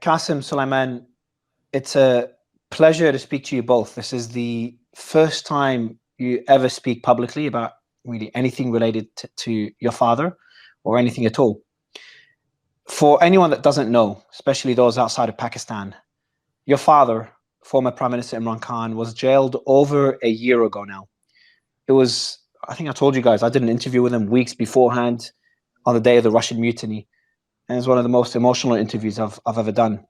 Qasim, Sulaiman, it's a pleasure to speak to you both. This is the first time you ever speak publicly about really anything related to your father or anything at all. For anyone that doesn't know, especially those outside of Pakistan, your father, former Prime Minister Imran Khan, was jailed over a year ago now. It was, I think I told you guys, I did an interview with him weeks beforehand on the day of the Russian mutiny. And it's one of the most emotional interviews I've ever done.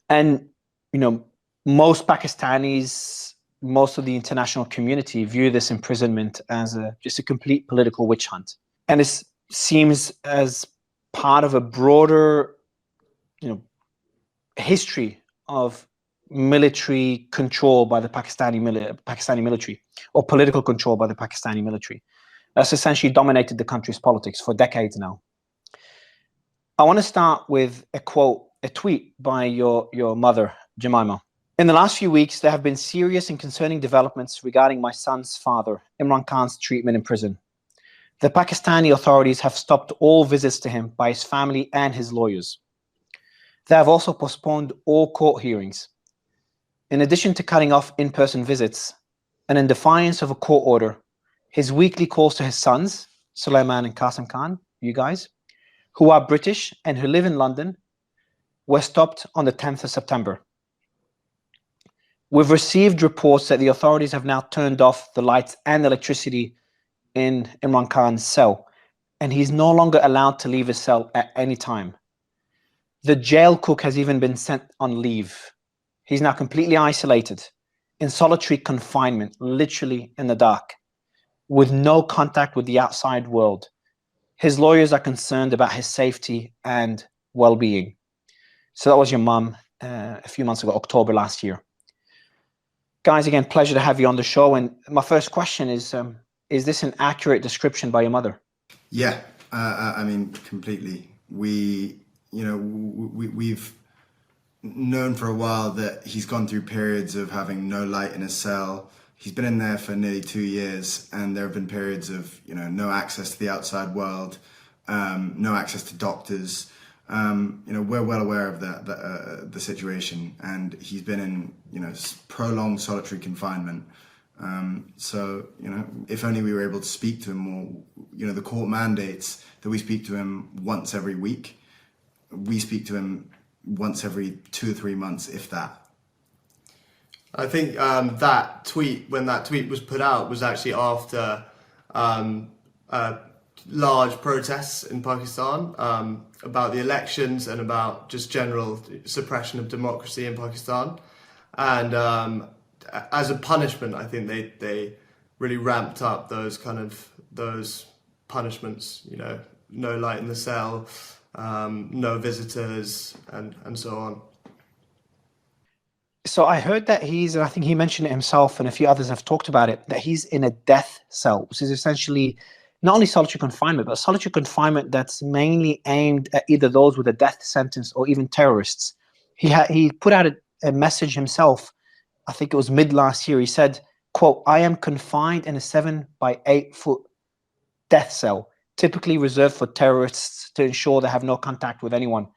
And, you know, most Pakistanis, most of the international community view this imprisonment as just a complete political witch hunt. And it seems as part of a broader, history of military control by the Pakistani military, or political control by the Pakistani military. That's essentially dominated the country's politics for decades now. I want to start with a quote, a tweet by your mother, Jemima. In the last few weeks, there have been serious and concerning developments regarding my son's father, Imran Khan's treatment in prison. The Pakistani authorities have stopped all visits to him by his family and his lawyers. They have also postponed all court hearings. In addition to cutting off in-person visits, and in defiance of a court order, his weekly calls to his sons, Sulaiman and Qasim Khan, you guys, who are British and who live in London, were stopped on the 10th of September. We've received reports that the authorities have now turned off the lights and electricity in Imran Khan's cell, and he's no longer allowed to leave his cell at any time. The jail cook has even been sent on leave. He's now completely isolated, in solitary confinement, literally in the dark, with no contact with the outside world. His lawyers are concerned about his safety and well-being. So that was your mum a few months ago, October last year. Guys, again, pleasure to have you on the show. And my first question is this an accurate description by your mother? Yeah, I mean, completely. We've known for a while that he's gone through periods of having no light in his cell. He's been in there for nearly 2 years, and there have been periods of, no access to the outside world, no access to doctors. We're well aware of the situation, and he's been in, prolonged solitary confinement. So, if only we were able to speak to him more. The court mandates that we speak to him once every week. We speak to him once every 2 or 3 months, if that. I think that tweet, when that tweet was put out, was actually after large protests in Pakistan about the elections and about just general suppression of democracy in Pakistan. And as a punishment, I think they really ramped up those punishments, no light in the cell, no visitors, and so on. So I heard that I think he mentioned it himself, and a few others have talked about it, that he's in a death cell, which is essentially not only solitary confinement, but solitary confinement that's mainly aimed at either those with a death sentence or even terrorists. He put out a message himself, I think it was mid last year. He said, quote, "I am confined in a 7 by 8 foot death cell, typically reserved for terrorists to ensure they have no contact with anyone."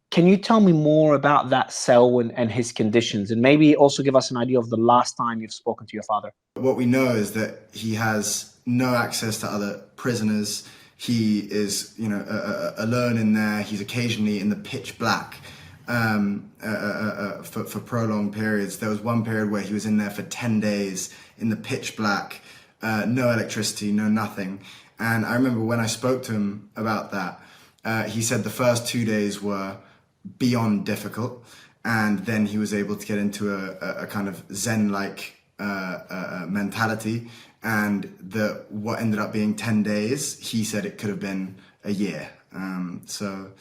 Can you tell me more about that cell and his conditions, and maybe also give us an idea of the last time you've spoken to your father? What we know is that he has no access to other prisoners. He is, alone in there. He's occasionally in the pitch black for prolonged periods. There was one period where he was in there for 10 days in the pitch black, no electricity, no nothing. And I remember when I spoke to him about that, he said the first 2 days were beyond difficult, and then he was able to get into a kind of Zen-like mentality, and what ended up being 10 days, he said it could have been a year. So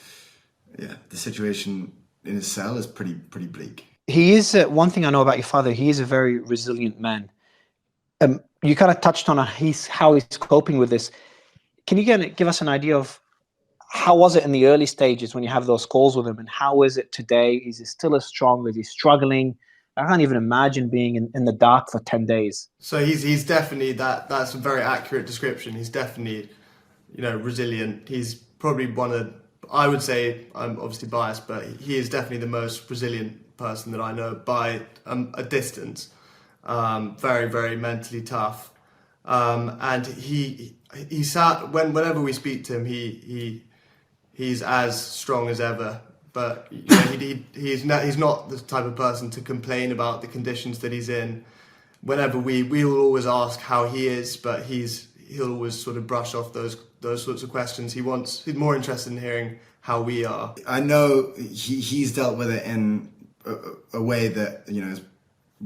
yeah, the situation in his cell is pretty bleak. He is, one thing I know about your father, he is a very resilient man. You kind of touched on how he's coping with this. Can you give us an idea of how was it in the early stages when you have those calls with him, and how is it today? Is he still as strong? Is he struggling? I can't even imagine being in the dark for 10 days. So he's definitely, that's a very accurate description. He's definitely, resilient. He's probably one of I would say, I'm obviously biased, but he is definitely the most resilient person that I know by a distance. Very, very mentally tough. And he sat, whenever we speak to him, he's as strong as ever. But you know, he's not the type of person to complain about the conditions that he's in. Whenever we will always ask how he is, but he'll always sort of brush off those sorts of questions. He's more interested in hearing how we are. I know he's dealt with it in a way that, you know, is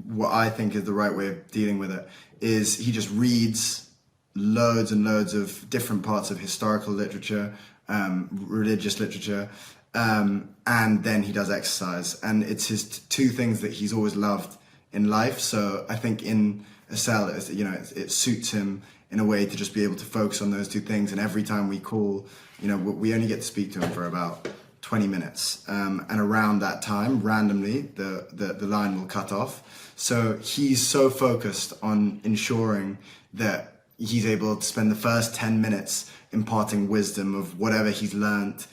what I think is the right way of dealing with it, is he just reads loads and loads of different parts of historical literature, religious literature, and then he does exercise. And it's his two things that he's always loved in life. So I think in a cell, it suits him in a way to just be able to focus on those two things. And every time we call, you know, we only get to speak to him for about 20 minutes. And around that time, randomly, the line will cut off. So he's so focused on ensuring that he's able to spend the first 10 minutes imparting wisdom of whatever he's learned,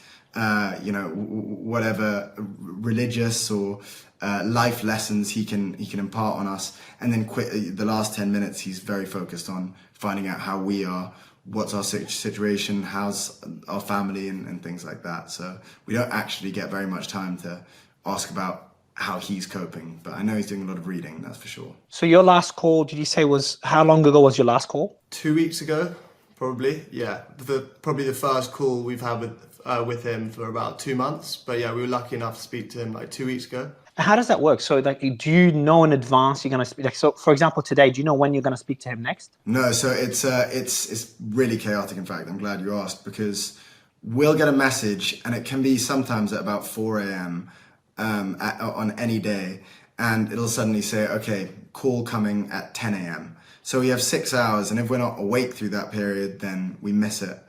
whatever religious or life lessons he can impart on us, and then the last 10 minutes he's very focused on finding out how we are, what's our situation, how's our family, and things like that. So we don't actually get very much time to ask about how he's coping, but I know he's doing a lot of reading, that's for sure. So your last call, did you say, was how long ago was your last call? 2 weeks ago, probably. Yeah, probably the first call we've had with him for about 2 months. But yeah, we were lucky enough to speak to him like 2 weeks ago. How does that work? So, like, do you know in advance you're going to speak? Like, so, for example, today, do you know when you're going to speak to him next? No, so it's really chaotic. In fact, I'm glad you asked, because we'll get a message, and it can be sometimes at about 4 a.m. On any day, and it'll suddenly say, okay, call coming at 10 a.m. So we have 6 hours, and if we're not awake through that period, then we miss it,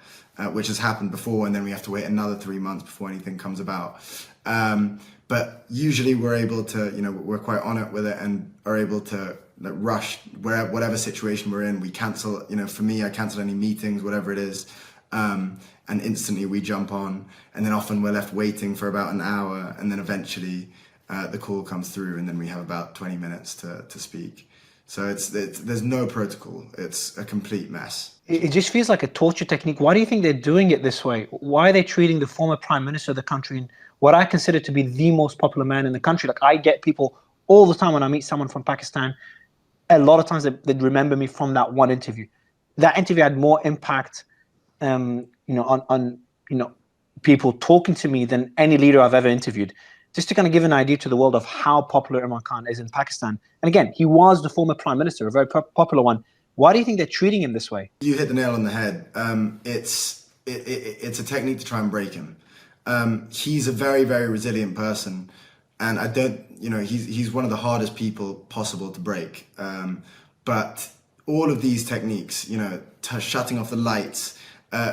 which has happened before, and then we have to wait another 3 months before anything comes about. But usually we're able to, you know, we're quite on it with it and are able to rush whatever situation we're in. We cancel, you know, for me, I cancel any meetings, whatever it is, and instantly we jump on. And then often we're left waiting for about an hour, and then eventually the call comes through, and then we have about 20 minutes to speak. So there's no protocol. It's a complete mess. It just feels like a torture technique. Why do you think they're doing it this way? Why are they treating the former prime minister of the country, and what I consider to be the most popular man in the country? Like, I get people all the time when I meet someone from Pakistan, a lot of times they remember me from that one interview. That interview had more impact, on people talking to me than any leader I've ever interviewed. Just to kind of give an idea to the world of how popular Imran Khan is in Pakistan. And again, he was the former prime minister, a very popular one. Why do you think they're treating him this way? You hit the nail on the head. It's a technique to try and break him. He's a very, very resilient person, and he's one of the hardest people possible to break. But all of these techniques, shutting off the lights,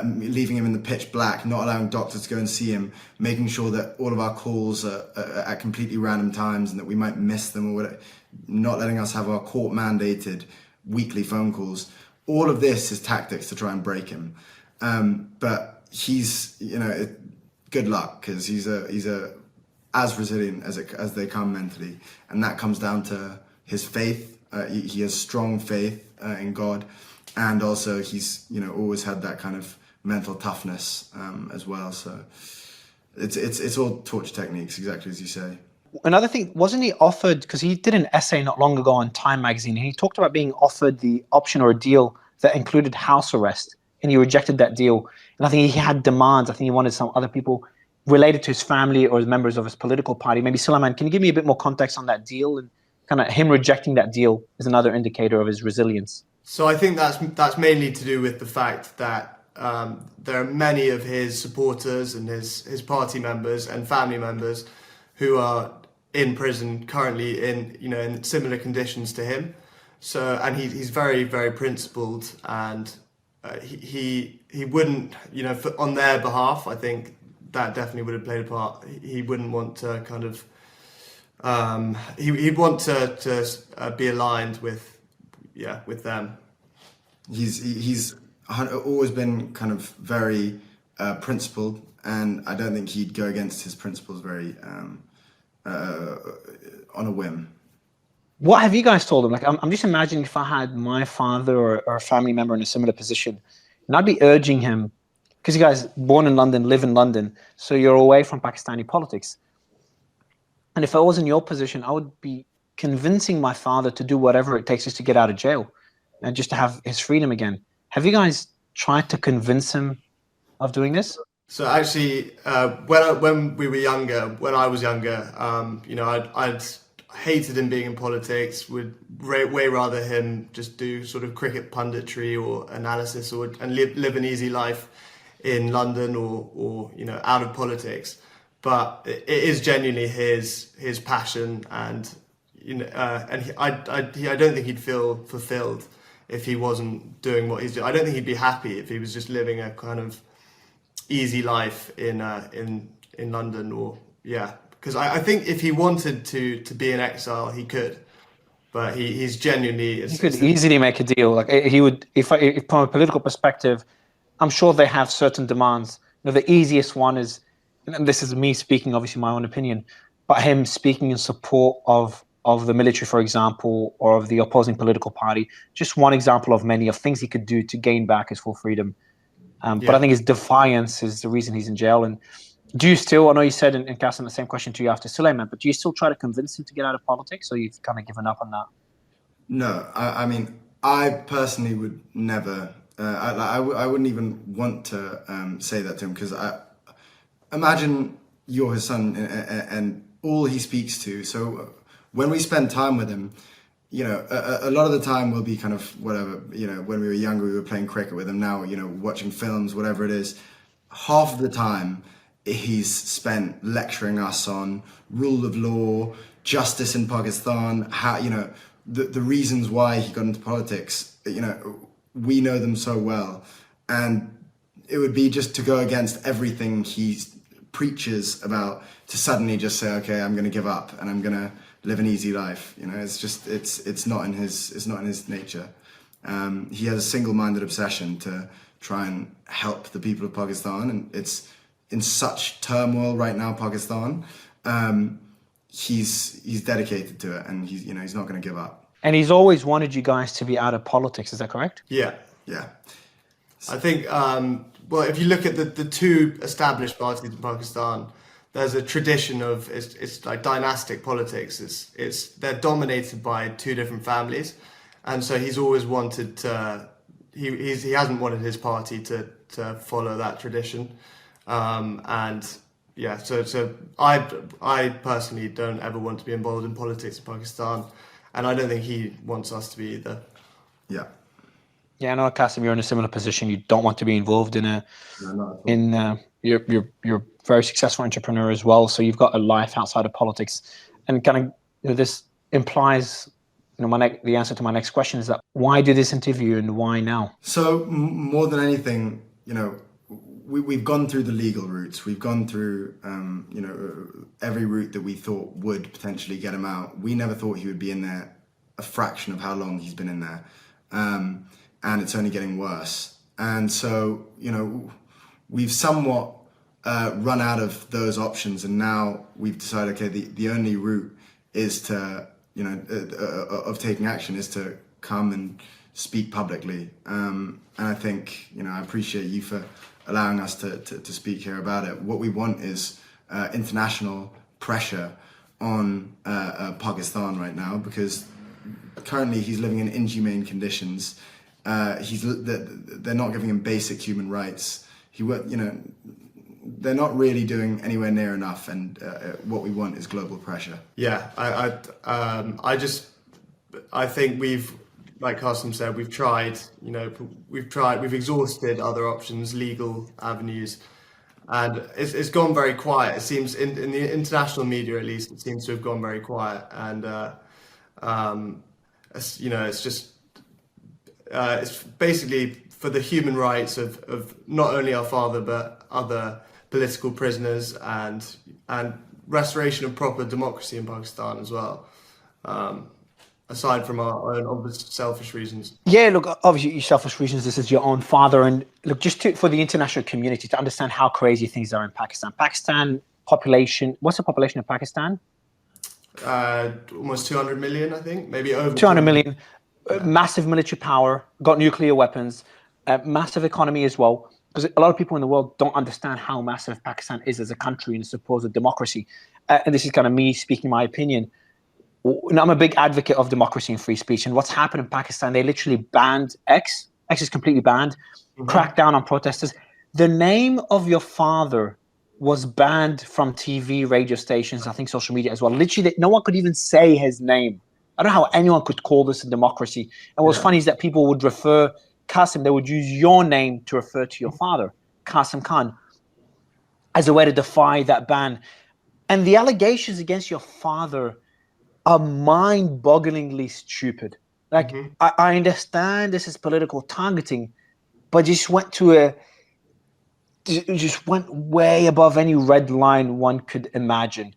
leaving him in the pitch black, not allowing doctors to go and see him, making sure that all of our calls are at completely random times and that we might miss them, or whatever, not letting us have our court mandated weekly phone calls. All of this is tactics to try and break him. But he's, good luck, because he's as resilient as they come mentally, and that comes down to his faith. He has strong faith in God. And also he's, always had that kind of mental toughness as well. So it's all torture techniques, exactly as you say. Another thing, wasn't he offered, because he did an essay not long ago on Time magazine, and he talked about being offered the option or a deal that included house arrest, and he rejected that deal. And I think he had demands. I think he wanted some other people related to his family or members of his political party. Maybe Salman, can you give me a bit more context on that deal? And kind of him rejecting that deal is another indicator of his resilience. So I think that's mainly to do with the fact that there are many of his supporters and his party members and family members who are in prison currently in similar conditions to him. So, and he's very, very principled, and he wouldn't, on their behalf, I think that definitely would have played a part. He wouldn't want to kind of he'd want to be aligned with them. He's always been kind of very principled, and I don't think he'd go against his principles very on a whim. What have you guys told him? Like, I'm just imagining if I had my father or a family member in a similar position, and I'd be urging him, because you guys born in London, live in London, so you're away from Pakistani politics. And if I was in your position, I would be convincing my father to do whatever it takes just to get out of jail and just to have his freedom again. Have you guys tried to convince him of doing this? So actually, when we were younger, when I was younger, I'd hated him being in politics. Would way rather him just do sort of cricket punditry or analysis, and live an easy life in London or out of politics. But it is genuinely his passion, and I don't think he'd feel fulfilled if he wasn't doing what he's doing. I don't think he'd be happy if he was just living a kind of easy life in London, or because I think if he wanted to be in exile, he could, but he's genuinely. He could easily make a deal. Like he would, if from a political perspective, I'm sure they have certain demands. The easiest one is, and this is me speaking, obviously my own opinion, but him speaking in support of the military, for example, or of the opposing political party. Just one example of many of things he could do to gain back his full freedom. But I think his defiance is the reason he's in jail. And do you still, I know you said in casting the same question to you after Suleiman, but do you still try to convince him to get out of politics, or you've kind of given up on that? No, I mean, I personally would never, I wouldn't even want to say that to him, because imagine you're his son and all he speaks to. So when we spend time with him, a lot of the time we'll be kind of whatever, when we were younger, we were playing cricket with him. Now, watching films, whatever it is, half of the time he's spent lecturing us on rule of law, justice in Pakistan, how, the reasons why he got into politics. We know them so well, and it would be just to go against everything he preaches about, to suddenly just say, okay, I'm going to give up and I'm going to live an easy life. It's just, it's not in his nature. He has a single-minded obsession to try and help the people of Pakistan, and it's in such turmoil right now, Pakistan. He's dedicated to it, and he's not going to give up. And he's always wanted you guys to be out of politics. Is that correct? Yeah. I think, well, if you look at the two established parties in Pakistan, there's a tradition of it's like dynastic politics. They're dominated by two different families, and so he's always wanted to. He hasn't wanted his party to follow that tradition, and yeah. So I personally don't ever want to be involved in politics in Pakistan, and I don't think he wants us to be either. Yeah. Yeah, I know, Qasim, you're in a similar position. You don't want to be involved you're a very successful entrepreneur as well, so you've got a life outside of politics, and kind of this implies, the answer to my next question is that why do this interview and why now? So more than anything, we've gone through the legal routes. We've gone through, every route that we thought would potentially get him out. We never thought he would be in there a fraction of how long he's been in there. And it's only getting worse. And so, we've somewhat run out of those options, and now we've decided, okay, the only route is to, of taking action is to come and speak publicly. And I think, I appreciate you for allowing us to speak here about it. What we want is international pressure on Pakistan right now, because currently he's living in inhumane conditions. They're not giving him basic human rights. They're not really doing anywhere near enough, and what we want is global pressure. Yeah, I think we've, like Qasim said, we've tried. We've exhausted other options, legal avenues, and it's gone very quiet. It seems in the international media, at least, it seems to have gone very quiet, and it's just. It's basically for the human rights of not only our father but other political prisoners, and restoration of proper democracy in Pakistan as well. aside from our own obvious selfish reasons? Yeah, look, obviously, your selfish reasons. This is your own father, and look, just for the international community to understand how crazy things are in Pakistan. Pakistan population. What's the population of Pakistan? Almost 200 million, I think, maybe over 200 million. Yeah. Massive military power. Got nuclear weapons. Massive economy as well. Because a lot of people in the world don't understand how massive Pakistan is as a country and a supposed democracy. And this is kind of me speaking my opinion. I'm a big advocate of democracy and free speech. And what's happened in Pakistan, they literally banned X. X is completely banned. Cracked down on protesters. The name of your father was banned from TV, radio stations, I think social media as well. Literally, no one could even say his name. I don't know how anyone could call this a democracy. And what's funny is that people would refer Qasim, they would use your name to refer to your father, Qasim Khan, as a way to defy that ban. And the allegations against your father are mind-bogglingly stupid. Like, I understand this is political targeting, but just went way above any red line one could imagine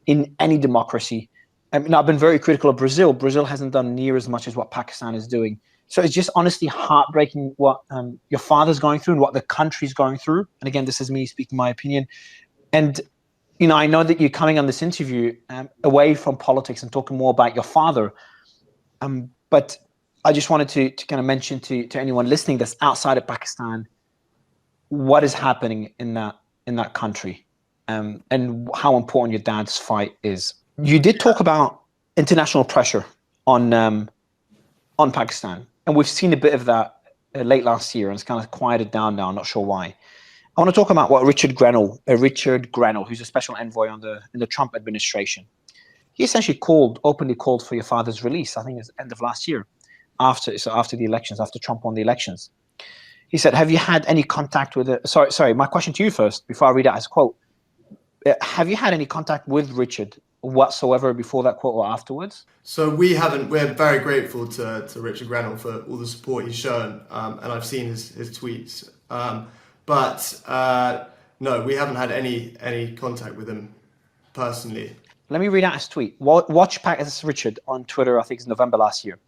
in any democracy. I mean, I've been very critical of Brazil. Brazil hasn't done near as much as what Pakistan is doing. So it's just honestly heartbreaking what your father's going through and what the country's going through. And again, this is me speaking my opinion. And, you know, I know that you're coming on this interview away from politics and talking more about your father. But I just wanted to kind of mention to anyone listening that's outside of Pakistan, what is happening in that country and how important your dad's fight is. You did talk about international pressure on Pakistan, and we've seen a bit of that late last year, and it's kind of quieted down now. I'm not sure why. I want to talk about what Richard Grenell, who's a special envoy in the Trump administration, he essentially openly called for your father's release. I think it was the end of last year, after the elections, after Trump won the elections. He said, "Have you had any contact with it?" Sorry. My question to you first, before I read out his quote: have you had any contact with Richard whatsoever before that quote or afterwards? So we haven't. We're very grateful to Richard Grenell for all the support he's shown, and I've seen his tweets. But no, we haven't had any contact with him personally. Let me read out his tweet. This is Richard on Twitter. I think it's November last year.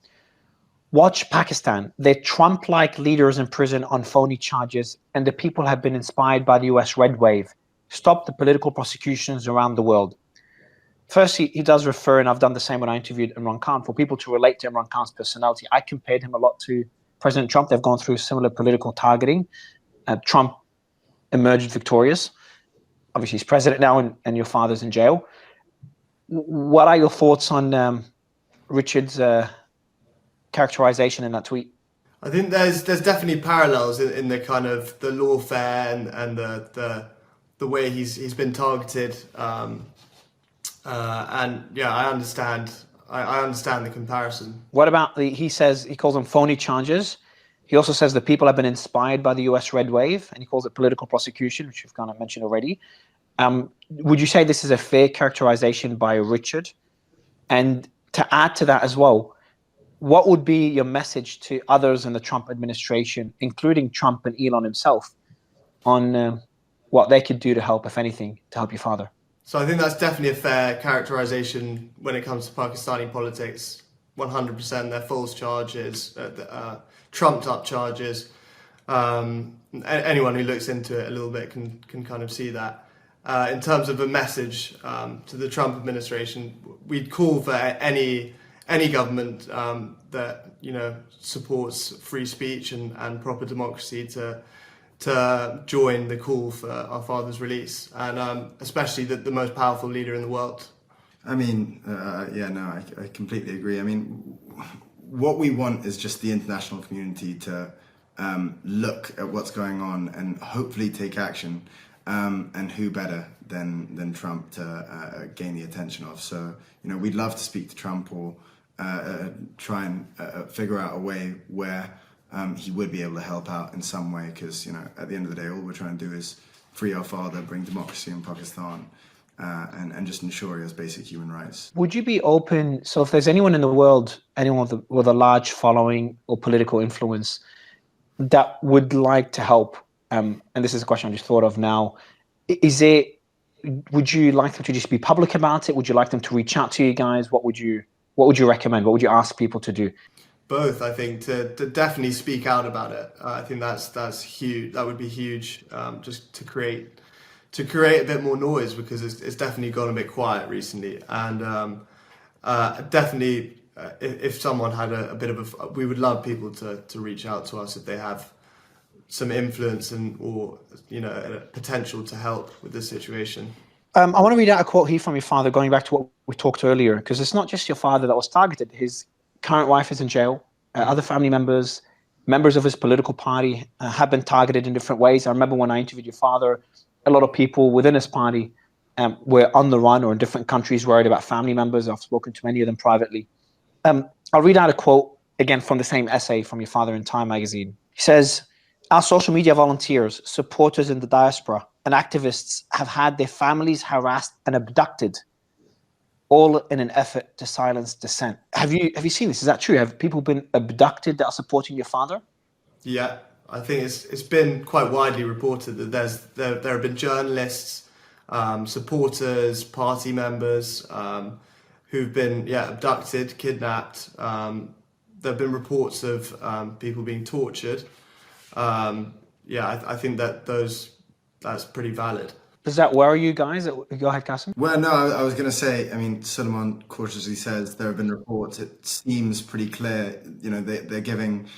Watch Pakistan. Their Trump-like leaders in prison on phony charges, and the people have been inspired by the US red wave. Stop the political prosecutions around the world. First, he does refer, and I've done the same when I interviewed Imran Khan, for people to relate to Imran Khan's personality. I compared him a lot to President Trump. They've gone through similar political targeting. Trump emerged victorious. Obviously, he's president now, and your father's in jail. What are your thoughts on Richard's characterization in that tweet? I think there's definitely parallels in the kind of the lawfare and the way he's been targeted. And yeah, I understand the comparison. What about he calls them phony charges. He also says the people have been inspired by the US red wave, and he calls it political prosecution, which you've kind of mentioned already. Would you say this is a fair characterization by Richard? And to add to that as well, what would be your message to others in the Trump administration, including Trump and Elon himself, on what they could do to help, if anything, to help your father? So I think that's definitely a fair characterization when it comes to Pakistani politics. 100%, they're false charges, trumped up charges. Anyone who looks into it a little bit can kind of see that. In terms of a message to the Trump administration, we'd call for any government that supports free speech and proper democracy to join the call for our father's release, and especially the most powerful leader in the world. I mean, I completely agree. I mean, what we want is just the international community to look at what's going on and hopefully take action. And who better than Trump to gain the attention of? So, we'd love to speak to Trump or try and figure out a way where he would be able to help out in some way, because at the end of the day, all we're trying to do is free our father, bring democracy in Pakistan, and just ensure he has basic human rights. Would you be open? So if there's anyone in the world, anyone with a large following or political influence that would like to help, and this is a question I just thought of now, would you like them to just be public about it? Would you like them to reach out to you guys? What would you What would you recommend? What would you ask people to do? Both, I think, to definitely speak out about it. I think that's huge. That would be huge, just to create a bit more noise, because it's definitely gone a bit quiet recently. And definitely, if someone had a bit of we would love people to reach out to us if they have some influence or a potential to help with this situation. I want to read out a quote here from your father, going back to what we talked earlier, because it's not just your father that was targeted. His current wife is in jail. Other family members of his political party have been targeted in different ways. I remember when I interviewed your father, a lot of people within his party were on the run or in different countries worried about family members. I've spoken to many of them privately. I'll read out a quote again from the same essay from your father in Time magazine. He says, "Our social media volunteers, supporters in the diaspora, and activists have had their families harassed and abducted, all in an effort to silence dissent." Have you seen this? Is that true? Have people been abducted that are supporting your father? Yeah, I think it's been quite widely reported that there have been journalists, supporters, party members who've been abducted, kidnapped. There have been reports of people being tortured. I think that's pretty valid. Does that worry you guys? Go ahead, Qasim. Well, no, I was going to say, I mean, Suleiman cautiously says there have been reports. It seems pretty clear, they're giving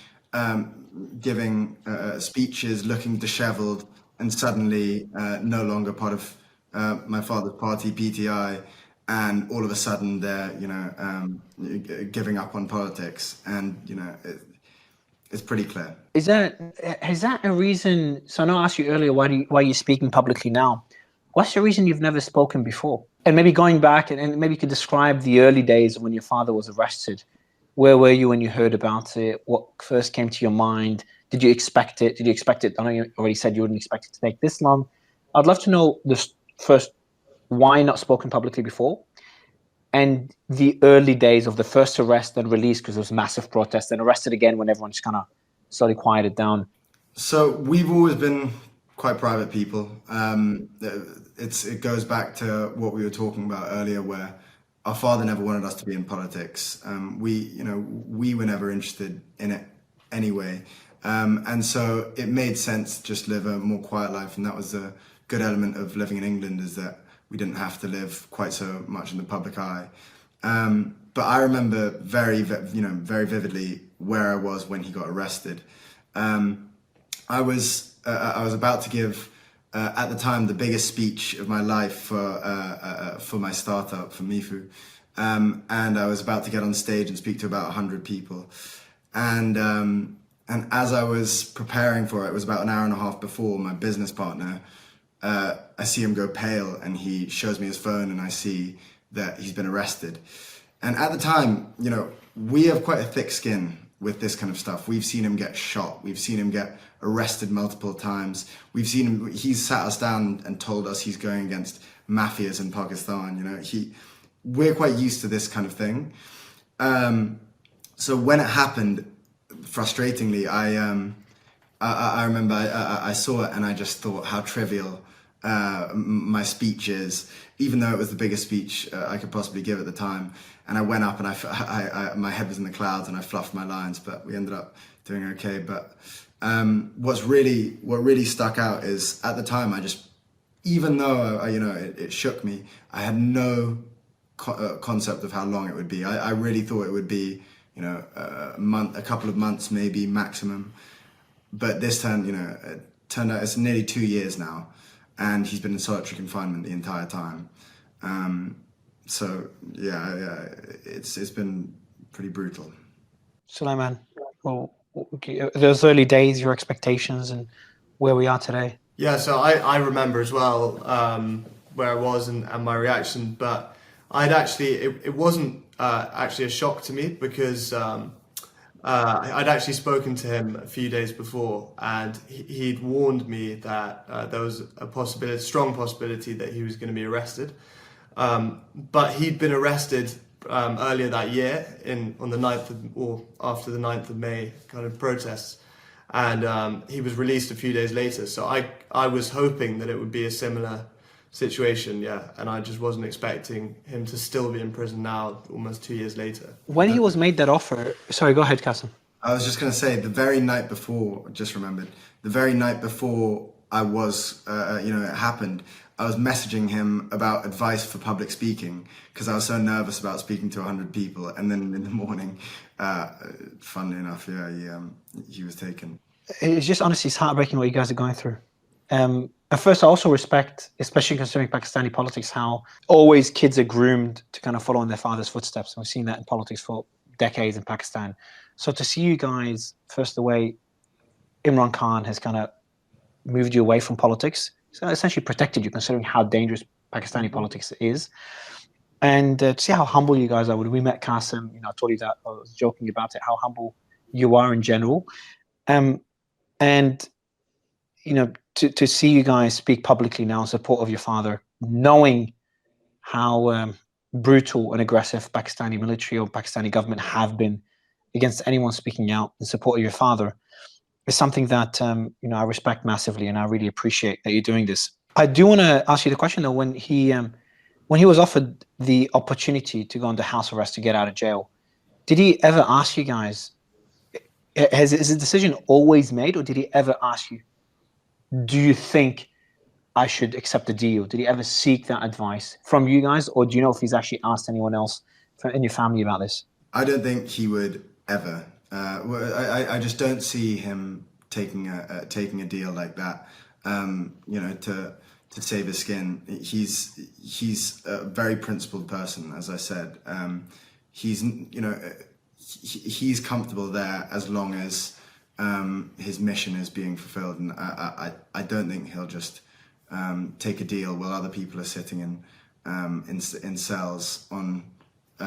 speeches looking disheveled and suddenly no longer part of my father's party, PTI, and all of a sudden they're, giving up on politics, and, it's pretty clear. Is that a reason? So I know I asked you earlier, why are you speaking publicly now? What's the reason you've never spoken before? And maybe going back and maybe you could describe the early days when your father was arrested. Where were you when you heard about it? What first came to your mind? Did you expect it? I know you already said you wouldn't expect it to take this long. I'd love to know this first, why not spoken publicly before? And the early days of the first arrest and release, because there was massive protests, and arrested again when everyone just kind of slowly quieted down. So we've always been quite private people. It goes back to what we were talking about earlier, where our father never wanted us to be in politics. We were never interested in it anyway. And so it made sense to just live a more quiet life. And that was a good element of living in England, is that we didn't have to live quite so much in the public eye. But I remember very vividly where I was when he got arrested. I was about to give, at the time, the biggest speech of my life for my startup, for Mifu. And I was about to get on stage and speak to about 100 people. And as I was preparing for it, it was about an hour and a half before, my business partner, I see him go pale, and he shows me his phone, and I see that he's been arrested. And at the time, we have quite a thick skin with this kind of stuff. We've seen him get shot. We've seen him get arrested multiple times. We've seen him, he's sat us down and told us he's going against mafias in Pakistan. We're quite used to this kind of thing. So when it happened, frustratingly, I remember I saw it, and I just thought how trivial my speech is, even though it was the biggest speech I could possibly give at the time. And I went up, and I my head was in the clouds, and I fluffed my lines, but we ended up doing okay. But what really stuck out is, at the time, even though it shook me, I had no concept of how long it would be. I really thought it would be a couple of months maybe maximum. But this time, it turned out it's nearly 2 years now, and he's been in solitary confinement the entire time. So it's been pretty brutal. Sulaiman, well, those early days, your expectations, and where we are today. Yeah, so I remember as well where I was and my reaction, but it wasn't actually a shock to me, because I'd actually spoken to him a few days before, and he'd warned me that there was a strong possibility that he was going to be arrested. But he'd been arrested earlier that year on the 9th or after the 9th of May kind of protests, and he was released a few days later. So I was hoping that it would be a similar situation, yeah. And I just wasn't expecting him to still be in prison now, almost 2 years later. When he was made that offer, sorry, go ahead, Qasim. I was just going to say, the very night before, just remembered, the very night before I was, it happened, I was messaging him about advice for public speaking because I was so nervous about speaking to 100 people. And then in the morning, funnily enough, he was taken. It's just honestly, it's heartbreaking what you guys are going through. At first, I also respect, especially considering Pakistani politics, how always kids are groomed to kind of follow in their father's footsteps. And we've seen that in politics for decades in Pakistan. So to see you guys, first, the way Imran Khan has kind of moved you away from politics, so essentially protected you, considering how dangerous Pakistani politics is. And to see how humble you guys are. When we met Qasim, I told you that, I was joking about it, how humble you are in general. And to see you guys speak publicly now in support of your father, knowing how brutal and aggressive Pakistani military or Pakistani government have been against anyone speaking out in support of your father, is something that I respect massively, and I really appreciate that you're doing this. I do want to ask you the question though. When he was offered the opportunity to go under house arrest to get out of jail, did he ever ask you guys? Is the decision always made, or did he ever ask you, do you think I should accept the deal? Did he ever seek that advice from you guys, or do you know if he's actually asked anyone else in your family about this? I don't think he would ever. I just don't see him taking a deal like that. To save his skin. He's a very principled person, as I said. He's comfortable there as long as his mission is being fulfilled, and I don't think he'll just take a deal while other people are sitting in cells on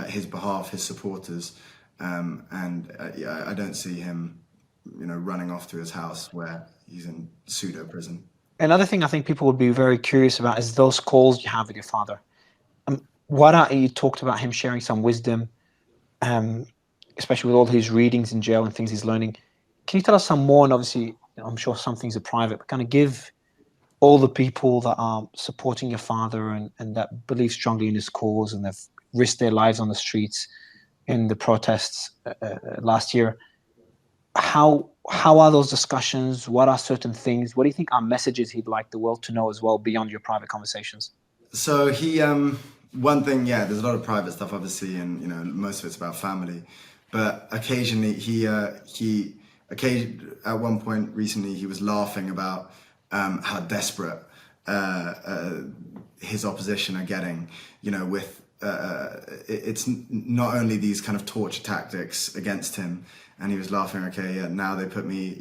his behalf, his supporters, I don't see him, running off to his house where he's in pseudo prison. Another thing I think people would be very curious about is those calls you have with your father. You talked about him sharing some wisdom, especially with all his readings in jail and things he's learning. Can you tell us some more? And obviously, I'm sure some things are private, but kind of give all the people that are supporting your father and that believe strongly in his cause and have risked their lives on the streets in the protests last year. How are those discussions? What are certain things? What do you think are messages he'd like the world to know as well beyond your private conversations? So he, one thing, there's a lot of private stuff obviously, and most of it's about family. But occasionally at one point recently, he was laughing about how desperate his opposition are getting. It's not only these kind of torture tactics against him. And he was laughing, now they put me,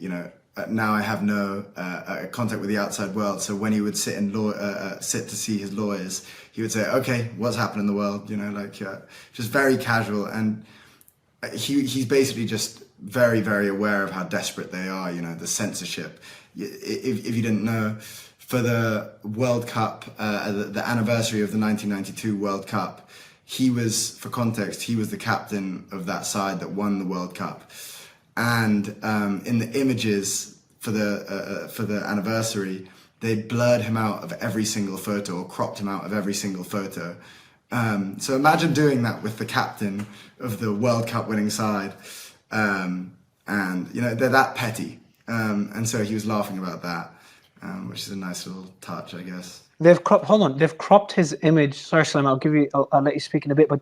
now I have no contact with the outside world. So when he would sit to see his lawyers, he would say, okay, what's happened in the world? Just very casual. And he's basically just very, very aware of how desperate they are, the censorship. If you didn't know, for the World Cup, the anniversary of the 1992 World Cup, for context, he was the captain of that side that won the World Cup. And in the images for the anniversary, they blurred him out of every single photo or cropped him out of every single photo. So imagine doing that with the captain of the World Cup winning side. And they're that petty. And so he was laughing about that, which is a nice little touch, I guess. They've cropped his image. Sorry, Salim, I'll let you speak in a bit, but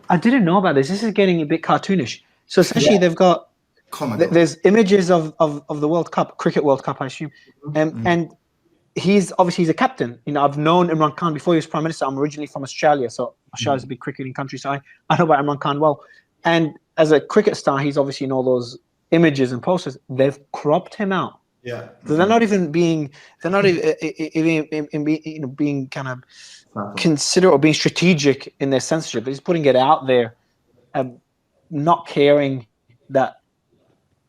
I didn't know about this. This is getting a bit cartoonish. So essentially they've got, there's images of the World Cup, Cricket World Cup, I assume. And he's a captain. I've known Imran Khan before he was Prime Minister. I'm originally from Australia, so Australia's a big cricketing country, so I know about Imran Khan well. And as a cricket star, he's obviously in all those images and posters. They've cropped him out. Yeah. So they're not even being kind of considerate or being strategic in their censorship. They're just putting it out there, not caring that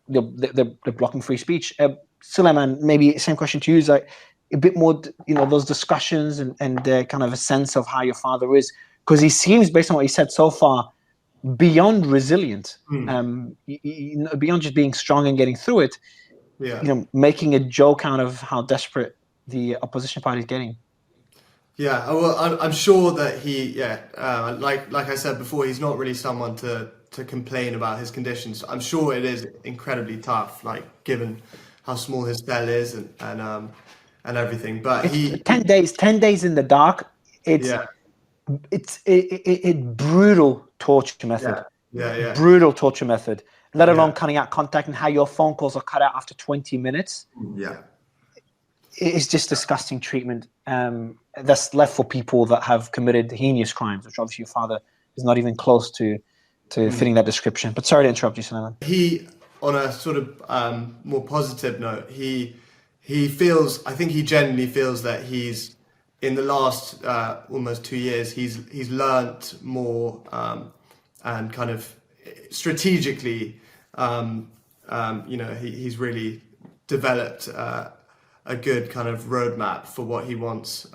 they're blocking free speech. Suleiman, maybe same question to you, is like a bit more, those discussions and kind of a sense of how your father is, because he seems, based on what he said so far, beyond resilient, beyond just being strong and getting through it. Yeah. Making a joke out of how desperate the opposition party is getting. Yeah, well, I'm sure that like I said before, he's not really someone to complain about his conditions. I'm sure it is incredibly tough, like given how small his cell is and everything. But It's 10 days in the dark. It's brutal torture method. Brutal torture method. Let alone cutting out contact and how your phone calls are cut out after 20 minutes. Yeah. It's just disgusting treatment that's left for people that have committed heinous crimes, which obviously your father is not even close to fitting that description. But sorry to interrupt you, Salman. He, on a sort of more positive note, he feels, I think he genuinely feels that he's, in the last almost 2 years, he's learnt more and kind of strategically, he's really developed a good kind of roadmap for what he wants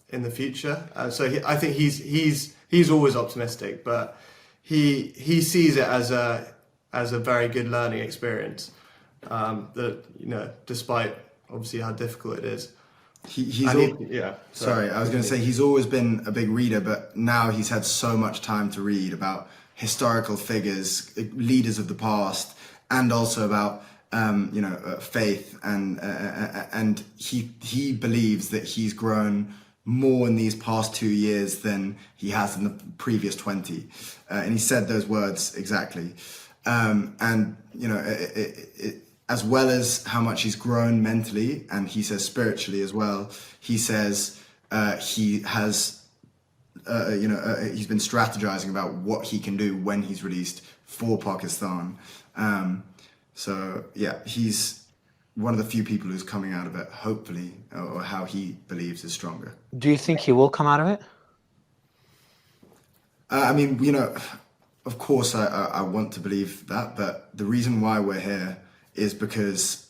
in the future. So I think he's always optimistic, but he sees it as a very good learning experience. That despite obviously how difficult it is. Sorry, I was going to say he's always been a big reader, but now he's had so much time to read about historical figures, leaders of the past, and also about faith, and he believes that he's grown more in these past 2 years than he has in the previous 20, and he said those words exactly. As well as how much he's grown mentally, and he says spiritually as well, he says he has he's been strategizing about what he can do when he's released for Pakistan. So yeah, he's one of the few people who's coming out of it, hopefully, or how he believes is stronger. Do you think he will come out of it? Of course I want to believe that, but the reason why we're here is because,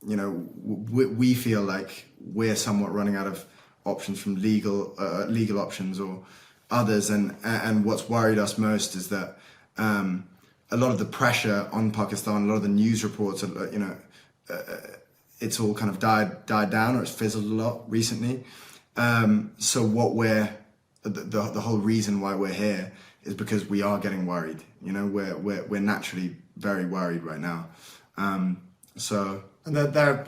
we feel like we're somewhat running out of options from legal options or others. And what's worried us most is that, a lot of the pressure on Pakistan, a lot of the news reports, it's all kind of died down, or it's fizzled a lot recently. So the whole reason why we're here is because we are getting worried. We're naturally very worried right now. And there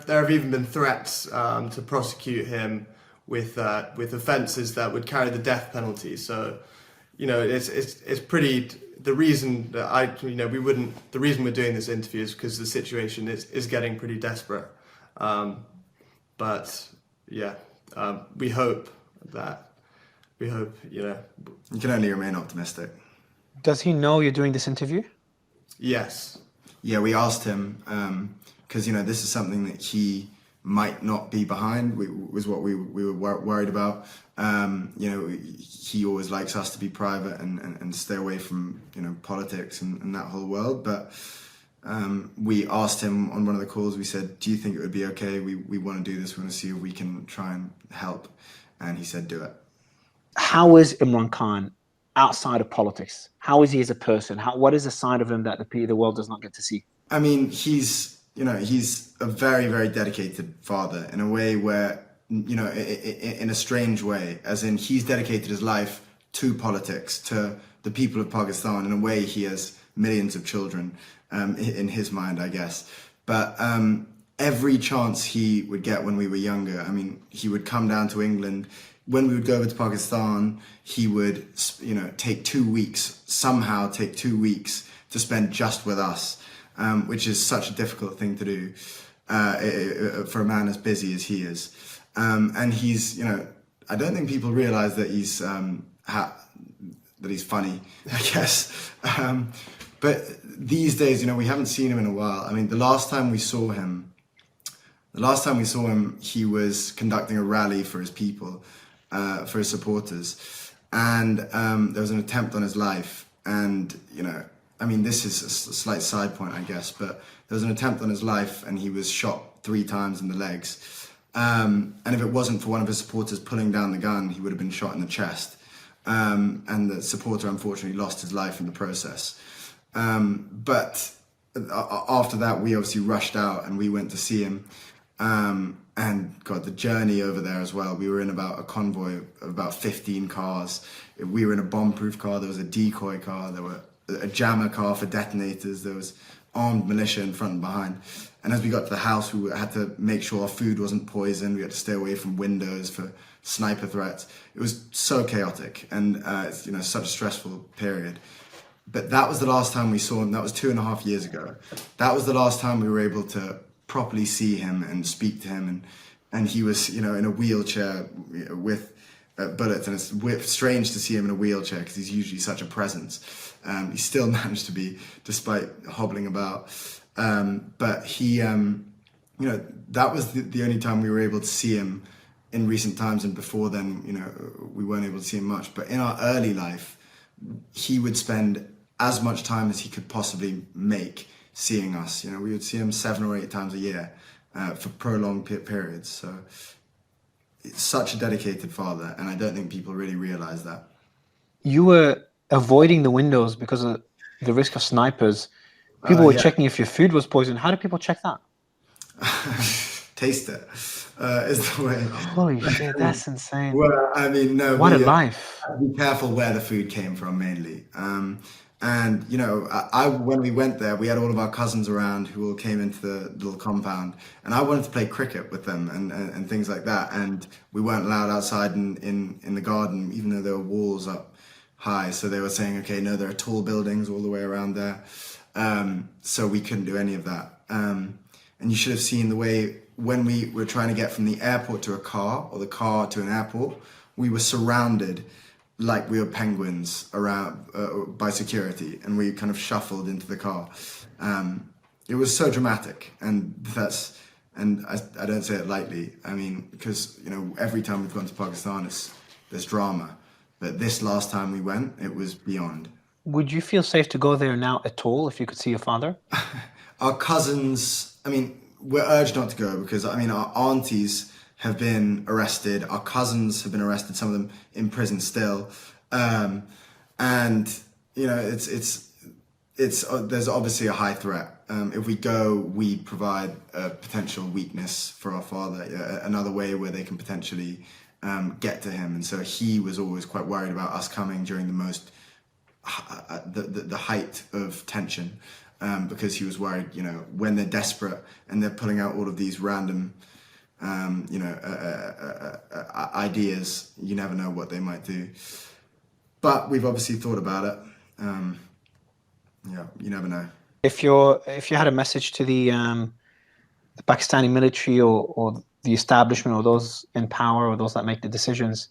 have even been threats to prosecute him with offences that would carry the death penalty. So, it's pretty. The reason that the reason we're doing this interview is because the situation is getting pretty desperate. We hope. You can only remain optimistic. Does he know you're doing this interview? Yes. Yeah, we asked him because this is something that he might not be behind. Was what we were worried about. He always likes us to be private and stay away from politics and that whole world. But we asked him on one of the calls. We said, "Do you think it would be okay? We want to do this. We want to see if we can try and help." And he said, "Do it." How is Imran Khan outside of politics? How is he as a person? What is a side of him that the world does not get to see? I mean, he's a very, very dedicated father in a way where, in a strange way, as in he's dedicated his life to politics, to the people of Pakistan. In a way, he has millions of children in his mind, I guess. But every chance he would get when we were younger, he would come down to England. When we would go over to Pakistan, he would, take 2 weeks, somehow take 2 weeks to spend just with us, which is such a difficult thing to do for a man as busy as he is. And he's, I don't think people realize that he's funny, I guess. But these days, we haven't seen him in a while. The last time we saw him, he was conducting a rally for his people. For his supporters, and there was an attempt on his life, and this is a slight side point, I guess, but there was an attempt on his life, and he was shot 3 times in the legs, and if it wasn't for one of his supporters pulling down the gun, he would have been shot in the chest, and the supporter unfortunately lost his life in the process. But after that, we obviously rushed out and we went to see him. And God, the journey over there as well. We were in about a convoy of about 15 cars. We were in a bomb-proof car. There was a decoy car. There were a jammer car for detonators. There was armed militia in front and behind. And as we got to the house, we had to make sure our food wasn't poisoned. We had to stay away from windows for sniper threats. It was so chaotic, and it's, you know, such a stressful period. But that was the last time we saw him. That was 2.5 years ago. That was the last time we were able to properly see him and speak to him, and he was, you know, in a wheelchair with bullets, and it's strange to see him in a wheelchair because he's usually such a presence. He still managed to be, despite hobbling about. But he, you know, that was the only time we were able to see him in recent times, and before then, you know, we weren't able to see him much. But in our early life, he would spend as much time as he could possibly make seeing us. You know, we would see him 7 or 8 times a year for prolonged periods. So it's such a dedicated father, and I don't think people really realize that. You were avoiding the windows because of the risk of snipers. People were checking if your food was poisoned. How do people check that? Taste it is the way. Holy shit, that's insane. Well, I mean, no. What a life. Be careful where the food came from, mainly. And, you know, when we went there, we had all of our cousins around who all came into the little compound. And I wanted to play cricket with them and things like that. And we weren't allowed outside in the garden, even though there were walls up high. So they were saying, okay, no, there are tall buildings all the way around there. So we couldn't do any of that. And you should have seen the way when we were trying to get from the airport to a car or the car to an airport, we were surrounded like we were penguins around by security, and we kind of shuffled into the car. It was so dramatic, and I don't say it lightly. I mean, because, you know, every time we've gone to Pakistan, there's drama, but this last time we went, it was beyond. Would you feel safe to go there now at all if you could see your father? Our cousins, I mean, we're urged not to go because, I mean, our aunties have been arrested. Our cousins have been arrested, some of them in prison still. And, you know, there's obviously a high threat. If we go, we provide a potential weakness for our father, another way where they can potentially get to him. And so he was always quite worried about us coming during the height of tension, because he was worried, you know, when they're desperate and they're pulling out all of these random ideas, you never know what they might do. But we've obviously thought about it. Yeah, you never know. If you had a message to the Pakistani military or the establishment or those in power or those that make the decisions,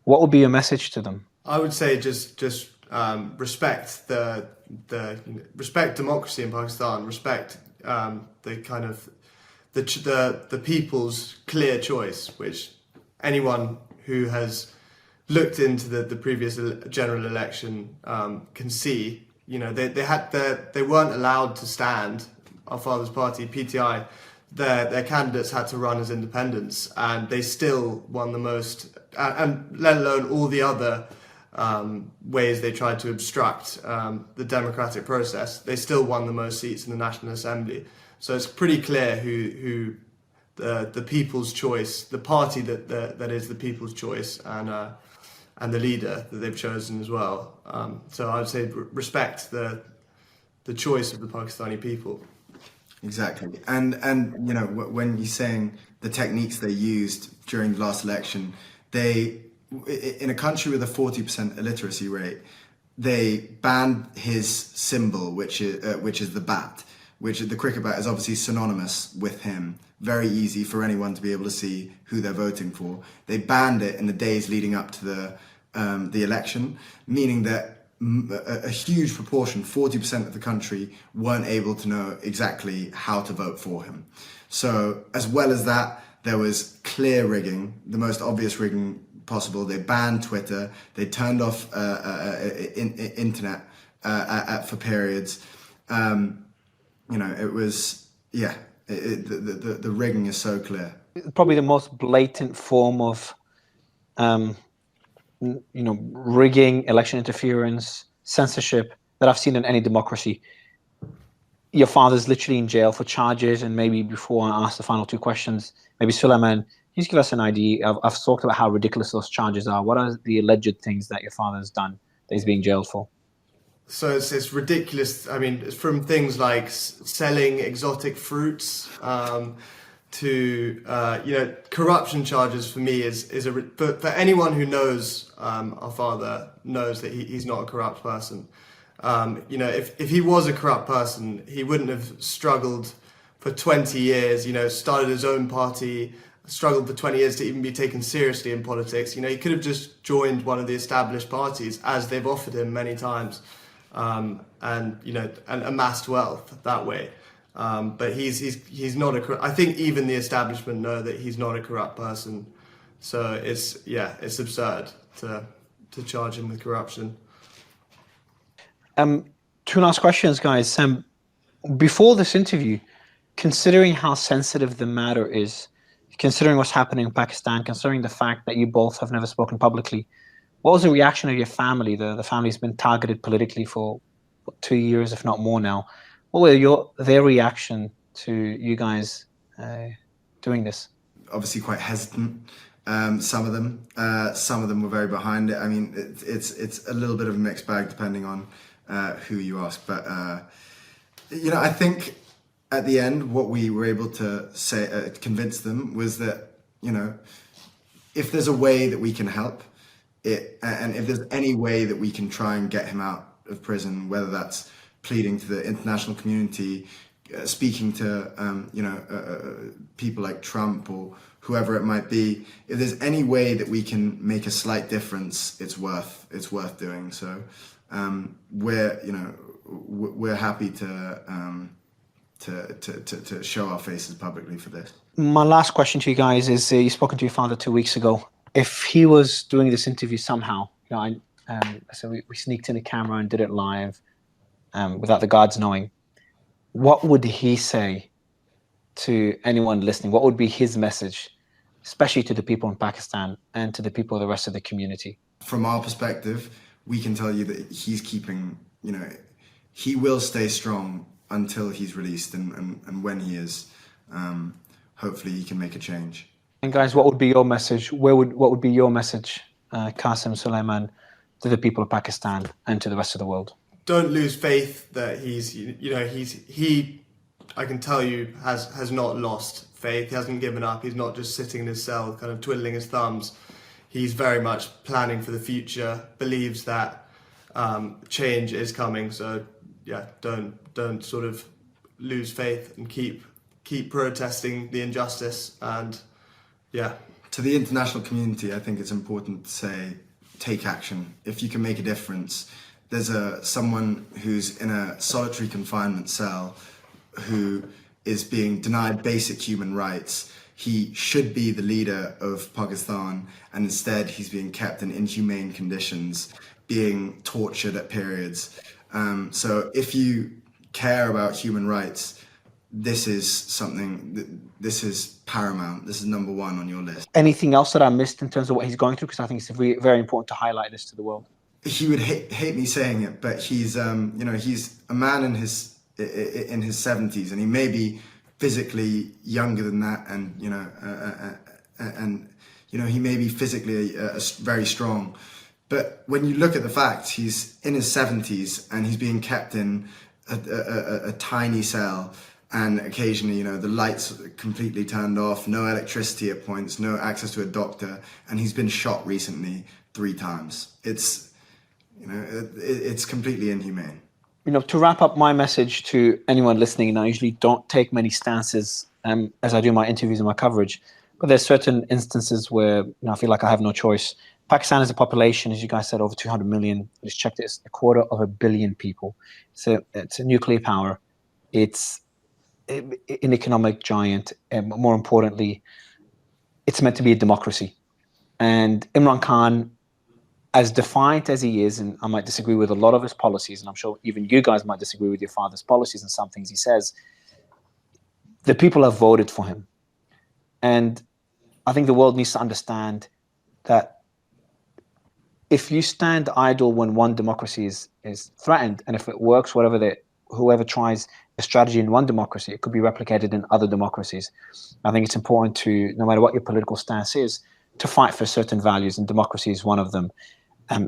what would be your message to them? I would say just respect respect democracy in Pakistan, respect the kind of the people's clear choice, which anyone who has looked into the previous general election can see. You know, they weren't allowed to stand. Our father's party, PTI, their candidates had to run as independents, and they still won the most, and let alone all the other ways they tried to obstruct the democratic process. They still won the most seats in the National Assembly. So it's pretty clear who the people's choice, the party that is the people's choice, and the leader that they've chosen as well. So I would say respect the choice of the Pakistani people. Exactly, and you know, when you're saying the techniques they used during the last election, in a country with a 40% illiteracy rate, they banned his symbol, which is the bat, which the cricket bat is obviously synonymous with him. Very easy for anyone to be able to see who they're voting for. They banned it in the days leading up to the election, meaning that a huge proportion, 40% of the country, weren't able to know exactly how to vote for him. So as well as that, there was clear rigging, the most obvious rigging possible. They banned Twitter. They turned off internet for periods. You know, it was, yeah, the rigging is so clear. Probably the most blatant form of you know, rigging, election interference, censorship that I've seen in any democracy. your father's literally in jail for charges, and maybe before I ask the final two questions, maybe Sulaiman, just give us an idea. I've talked about how ridiculous those charges are. What are the alleged things that your father has done that he's being jailed for? So it's ridiculous. I mean, it's from things like selling exotic fruits to corruption charges. For me, for anyone who knows our father knows that he's not a corrupt person. If he was a corrupt person, he wouldn't have struggled for 20 years. Started his own party, struggled for 20 years to even be taken seriously in politics. He could have just joined one of the established parties, as they've offered him many times. And amassed wealth that way. But he's not a. I think even the establishment know that he's not a corrupt person. So it's absurd to charge him with corruption. Two last questions, guys. Before this interview, considering how sensitive the matter is, considering what's happening in Pakistan, considering the fact that you both have never spoken publicly, what was the reaction of your family? The family's been targeted politically for 2 years, if not more now. What were their reaction to you guys doing this? Obviously quite hesitant. Some of them were very behind it. I mean, it's a little bit of a mixed bag depending on who you ask. But I think at the end, what we were able to say, convince them, was that if there's a way that we can help, and if there's any way that we can try and get him out of prison, whether that's pleading to the international community, speaking to people like Trump or whoever it might be, if there's any way that we can make a slight difference, it's worth doing. So we're happy to show our faces publicly for this. My last question to you guys is: you spoken to your father 2 weeks ago. If he was doing this interview somehow, so we sneaked in a camera and did it live without the guards knowing, what would he say to anyone listening? What would be his message, especially to the people in Pakistan and to the people of the rest of the community? From our perspective, we can tell you that he's keeping, he will stay strong until he's released, and when he is, hopefully he can make a change. And guys, what would be your message? What would be your message, Qasim, Sulaiman, to the people of Pakistan and to the rest of the world? Don't lose faith that he I can tell you has not lost faith. He hasn't given up. He's not just sitting in his cell kind of twiddling his thumbs. He's very much planning for the future, believes that change is coming. So don't sort of lose faith and keep protesting the injustice. And to the international community, I think it's important to say, take action. If you can make a difference, there's someone who's in a solitary confinement cell who is being denied basic human rights. He should be the leader of Pakistan, and instead he's being kept in inhumane conditions, being tortured at periods. So if you care about human rights, this is paramount. This is number one on your list. Anything else that I missed in terms of what he's going through? Because I think it's very important to highlight this to the world. He would hate me saying it, but he's he's a man in his 70s, and he may be physically younger than that, and he may be physically very strong. But when you look at the facts, he's in his 70s and he's being kept in a tiny cell, and occasionally, the lights are completely turned off, no electricity at points, no access to a doctor, and he's been shot recently 3 times. It's completely inhumane. To wrap up my message to anyone listening, and I usually don't take many stances as I do my interviews and my coverage, but there's certain instances where I feel like I have no choice. Pakistan is a population, as you guys said, over 200 million. I just checked it, it's 250 million people. So it's a nuclear power. It's an economic giant, and more importantly, it's meant to be a democracy. And Imran Khan, as defiant as he is, and I might disagree with a lot of his policies, and I'm sure even you guys might disagree with your father's policies and some things he says, the people have voted for him. And I think the world needs to understand that if you stand idle when one democracy is threatened, and if it works, whoever tries, a strategy in one democracy, it could be replicated in other democracies. I think it's important to, no matter what your political stance is, to fight for certain values, and democracy is one of them.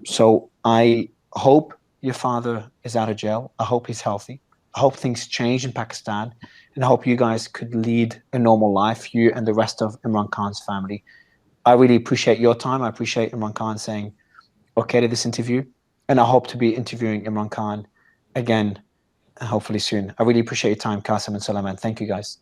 So I hope your father is out of jail. I hope he's healthy. I hope things change in Pakistan, and I hope you guys could lead a normal life, you and the rest of Imran Khan's family. I really appreciate your time. I appreciate Imran Khan saying okay to this interview, and I hope to be interviewing Imran Khan again, hopefully soon. I really appreciate your time, Qasim and Salaman. Thank you, guys.